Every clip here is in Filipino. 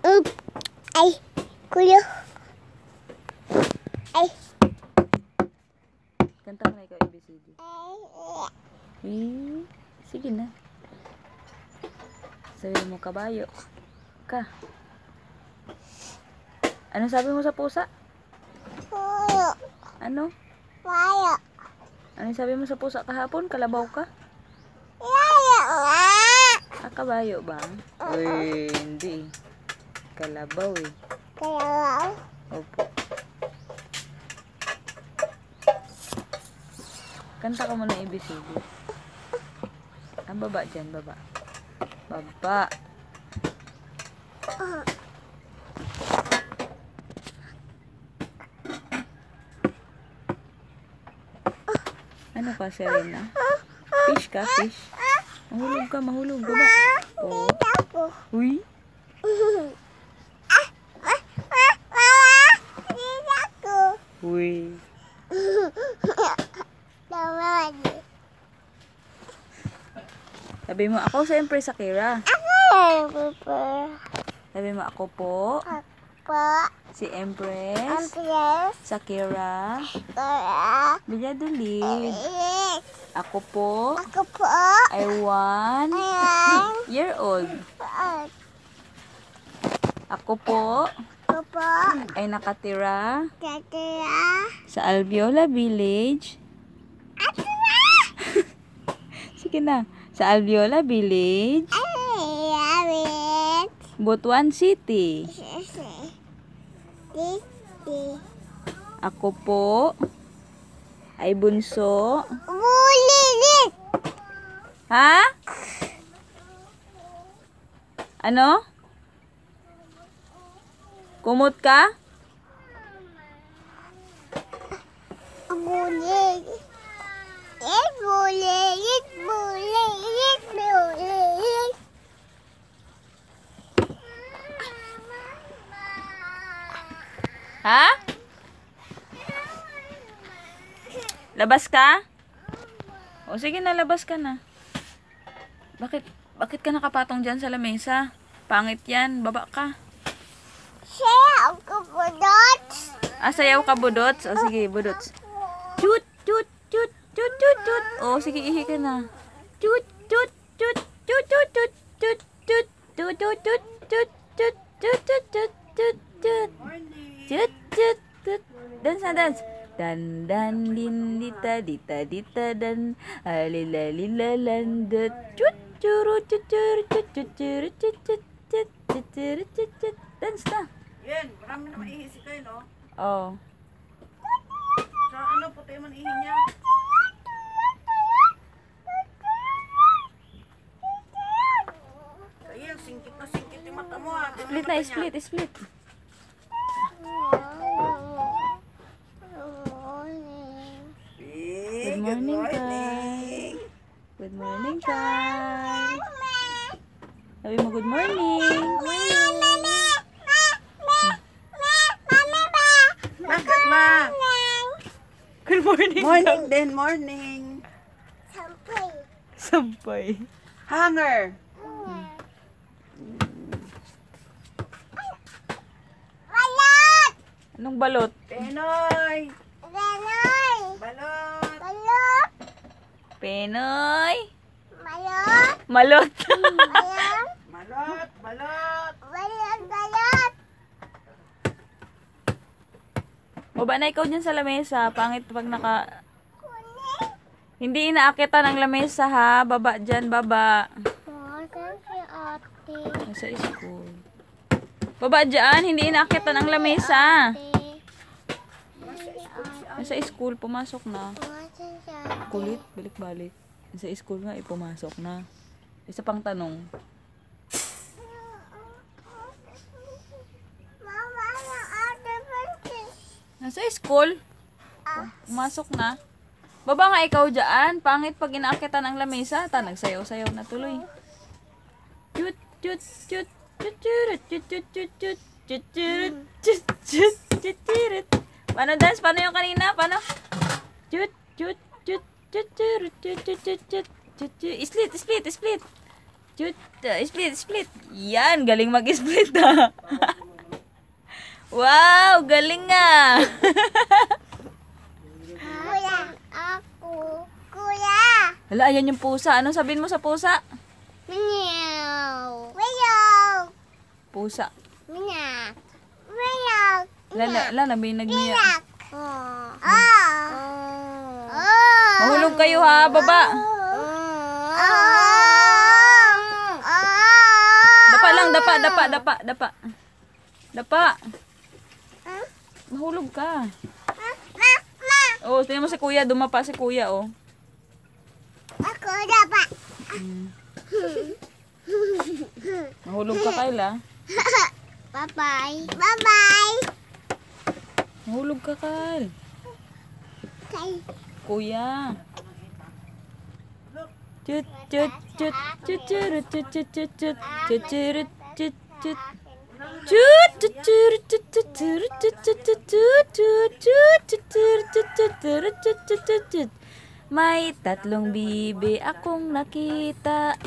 Ay, kuya. Ay. Kanta mo na ikaw ABCD. Sige na. Sabi mo kabayo. Ka. Ano sabi mo sa pusa? Kuya. Ano? Kuya. Ano sabi mo sa pusa kahapon? Kalabaw ka? Kuya. Kabayo ba? Uy, hindi. Kalabaw eh. Kuya. Opo. Kanta ka muna ABCD. Baba dyan, baba. Baba. Ano ka, Serena? Fish ka, fish? Mahulog ka, mahulog. Baba. Oh. Uy. Uy. Sabi mo, ako siyempre Sakira. Sabi mo, ako po. Si Empress. Sakira. Bilyadulid. Ako po. I 1 year old. Ako po. Ay nakatira sa Alviola Village. Sige na. Sa Alviola Village, Butuan City. Ako po ay bunso. Ha? Ano? Kumot ka? Ha? Labas ka? O sige na, labas ka na. Bakit ka nakapatong dyan sa lamesa? Pangit yan, baba ka. Sayaw ka po, Dots. Sayaw ka, budots? O sige, budots. Chut, chut, chut, chut, chut, chut. O sige, ihi ka na. Chut, chut, chut, chut, chut, chut, chut, chut, chut, chut, chut, chut, chut, chut, chut, chut, chut, chut. Chut, chut, chut. Dance na dance. Dan, dan, lin, dita, dita, dita, dan. Alila, lila, landat. Chut, churu, chut, churu, chut, chut, churu, chut, chut, chut, chut, churu, chut, chut. Dance na. Yan, marami naman ihisi kayo, no? Oo. Sa ano, puti man ihi niya. Kaya, singkit na singkit yung mata mo, ha? Split na, split, split. Good morning, Kai. Good morning, Kai. Sabi mo, good morning. Bakit, ma? Good morning. Morning din, morning. Sampay. Hanger. Anong balot? Penoy. Balot. Penoy. Malot. Malot. Balot. Baba na ikaw dyan sa lamesa. Pangit pag naka... Hindi inaakitan ang lamesa, ha? Baba dyan, baba. Nasa school. Baba dyan, hindi inaakitan ang lamesa. Nasa school, pumasok na. Kulit, balik-balik. Nasa school nga, pumasok na. Isa pang tanong. Nasa school? Pumasok na. Baba nga ikaw dyan. Pangit pag inaakitan ang lamesa. Nagsayaw-sayaw na tuloy. Chut, chut, chut, chut, chut, chut, chut, chut, chut, chut, chut, chut, chut, chut, chut. Paano dance? Paano yung kanina? Paano? Chut, chut, chut, chut, chut, chut, chut, chut, chut, chut, chut. Split, split, split. Chut. Split, split. Yan, galing mag-split ah. Wow, galing nga. Kuya. Ako. Kuya. Hala, ayan yung pusa. Anong sabihin mo sa pusa? Meow. Meow. Pusa. Meow. Meow. Lala, may nagmiya. Oh. Mahulog kayo ha, baba. Dapa lang, dapa. Dapa. Mahulog ka. Oh, tingnan mo si kuya, dumapa si kuya, oh. Ako dapat. Mahulog ka, Kyle, ah. Bye-bye. Bye-bye. Mahulog ka, Kyle. Okay. Kuya. Chut, chut, chut, chut, chut, chut, chut, chut, chut, chut, chut, chut, chut. Chut, chut, chut, chut, chut, chut, chut, chut, chut, chut, chut, chut, chut, chut, chut, chut, chut. May tatlong bibi akong nakita.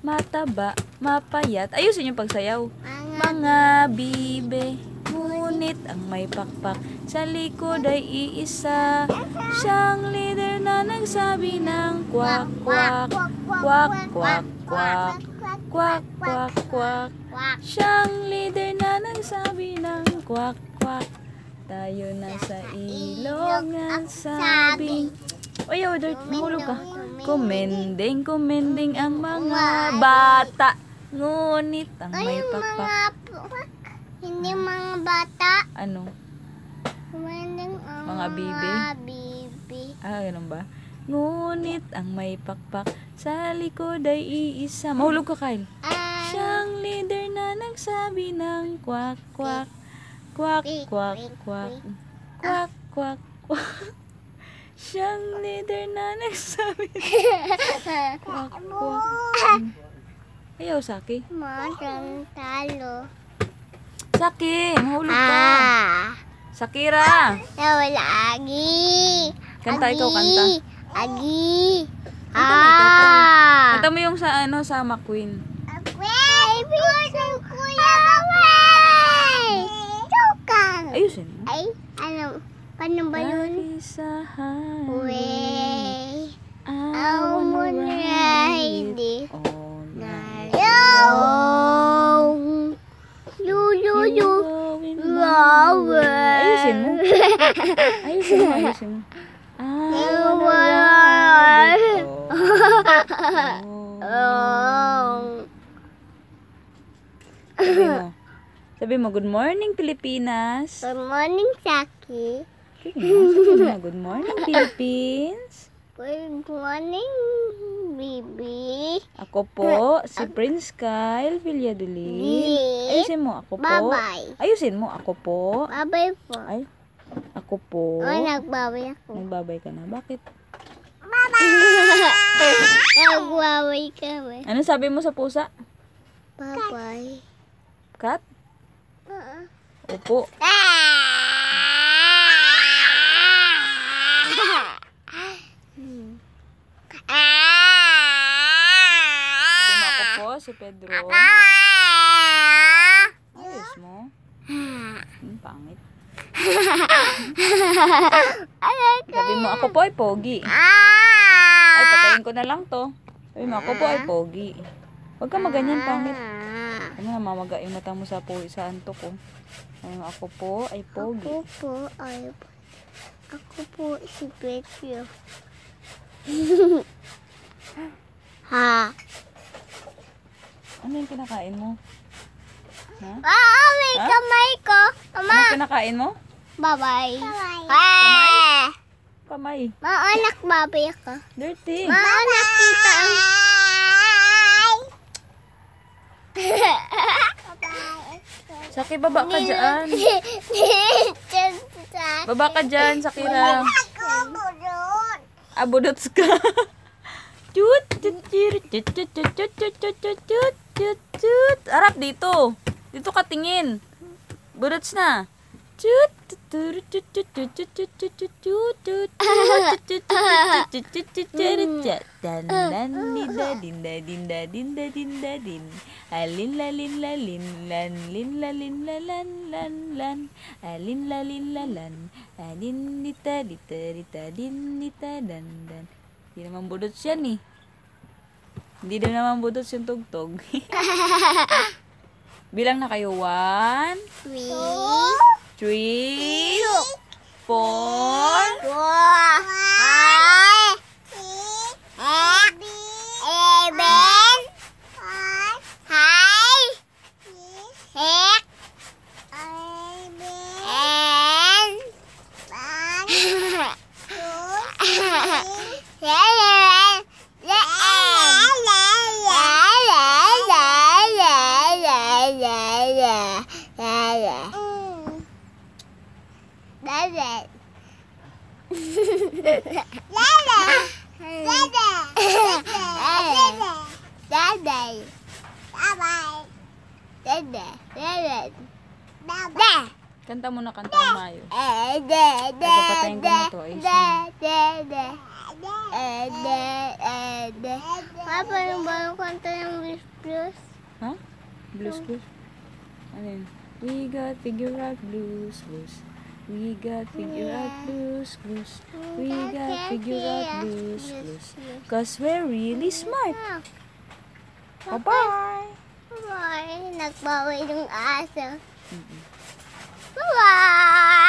Mataba, mapayat. Ayusin yung pagsayaw. Mga bibe, ngunit ang may pakpak sa likod ay iisa. Siyang leader na nagsabi ng kwak, kwak, kwak, kwak, kwak, kwak, kwak, kwak. Siyang leader na nagsabi ng kwak, kwak. Tayo na sa ilog ng sabing. Oy, Dirt, mahulog ka. Kumending, kumending ang mga bata. Ngunit ang may pakpak. Hindi mga bata. Ano? Kumending ang Mga bibi? bibi. Ah, ganun ba? Ngunit ang may pakpak sa likod ay iisa. Mahulog ka, Kyle. Siyang leader na nagsabi ng kwak, kwak, kwak, kwak, kwak, kwak, kwak, kwak. Siyang leader na nagsabi ng kwak, kwak. Ayaw, Saki. Madang talo. Saki, mahulog ka. Sakira. Lagi. Kanta, ikaw kanta. Agi. Kanta na ikaw, Kyle. Kanta mo yung sa ano, sa McQueen. Baby, kuya, away! Tukang. Ayusin mo. Ay, ano? Paano ba yun? Kaisahan. Way. I Ako mo wanna na ride hindi. it all night. Yo. Going Wow. Ayusin mo. Ayusin mo, ayusin mo. I wanna Wow. ride it all. Sabi mo, good morning, Pilipinas. Good morning, Saki. Sabi mo, good morning, Philippines. Good morning, baby. Ako po, si Prince Kyle Villadolid. Ayusin mo, ako po. Bye-bye. Ayusin mo, ako po. Babay po. Ay, ako po. Ay, nagbabay ako. Nagbabay ka na. Bakit? Nagbabay kami. Ano sabi mo sa pusa? Bye-bye. Kat? Opo. Sabi mo, ako po, si Pedro. Ayos mo. Pangit. Sabi mo, ako po ay pogi. Ay, patayin ko na lang to. Sabi mo, ako po ay pogi. Huwag ka maganyan, pangit. Ano na, mamaga yung mata mo sa antok ko. Sabi mo, ako po ay pogi. Ako po si Petro. Ha? Ano yung kinakain mo? Ha? May Ha? kamay ko. Ano Mama. kinakain mo? Bye-bye. Kamay. Maanak babay ako. Dirty. Maanak kita ang... Saki, baba ka dyan. Baba ka dyan, Sakira. Abudots ka. Chut, chut, chut, chut, chut, chut, chut, chut, chut, chut, chut, chut, chut. Harap dito. Dito ka tingin. Budots na. Chut. Dan dan dinda dinda dinda dinda dinda din. Alin la lin la lin lan lin la lin la lan lan lan. Alin la lin la lan. Alin dita dita dita din dita dan dan. Hindi naman budot siya nih. Hindi daw naman budot yung tugtog. Bilang na kayo. 1, 3, 4, Kanta mo na kanta Mayo. Papatayin ko na to. Papa, yung bago kanta ng Blues Blues. Ha? Blues Blues? Ano yun? We got figure out blues blues. We got figure out blues blues. We got figure out blues blues. Cause we're really smart. Bye-bye! Bye. Nagbawi ng aso. Bye.